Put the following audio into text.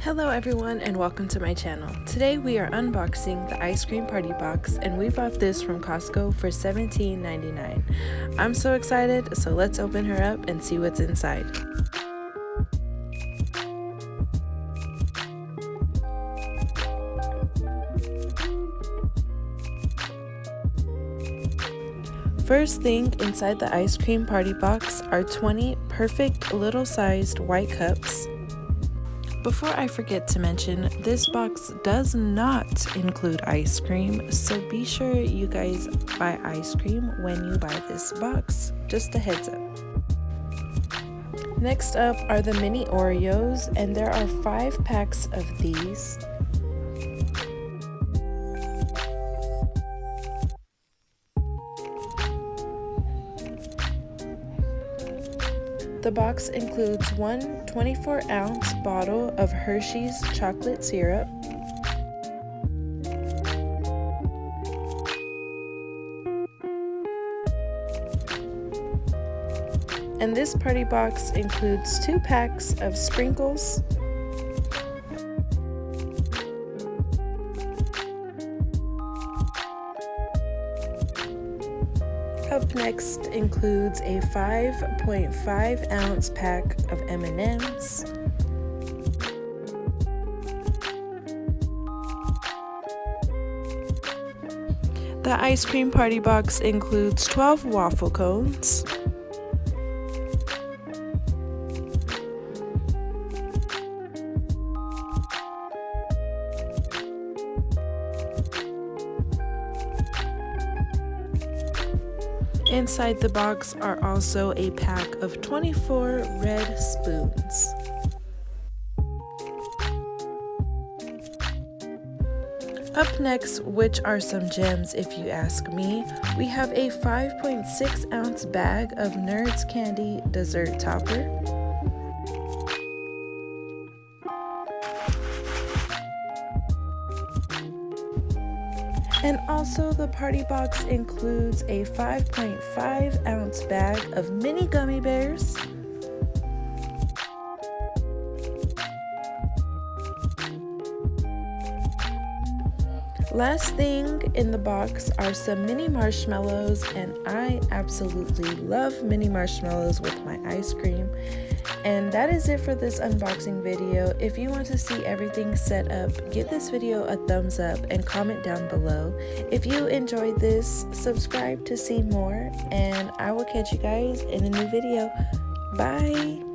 Hello everyone and welcome to my channel. Today we are unboxing the ice cream party box and we bought this from Costco for $17.99. I'm so excited, so let's open her up and see what's inside. First thing inside the ice cream party box are 20 perfect little sized white cups. Before I forget to mention, this box does not include ice cream, so be sure you guys buy ice cream when you buy this box. Just a heads up. Next up are the mini Oreos, and there are 5 packs of these. The box includes one 24-ounce bottle of Hershey's chocolate syrup, and this party box includes 2 packs of sprinkles, Up next includes a 5.5 ounce pack of M&Ms, the ice cream party box includes 12 waffle cones, Inside the box are also a pack of 24 red spoons. Up next, which are some gems if you ask me, we have a 5.6 ounce bag of Nerds Candy dessert topper, and also the party box includes a 5.5 ounce bag of mini gummy bears, Last thing in the box are some mini marshmallows, and I absolutely love mini marshmallows with my ice cream. And that is it for this unboxing video. If you want to see everything set up, give this video a thumbs up and comment down below. If you enjoyed this, subscribe to see more, and I will catch you guys in a new video. Bye!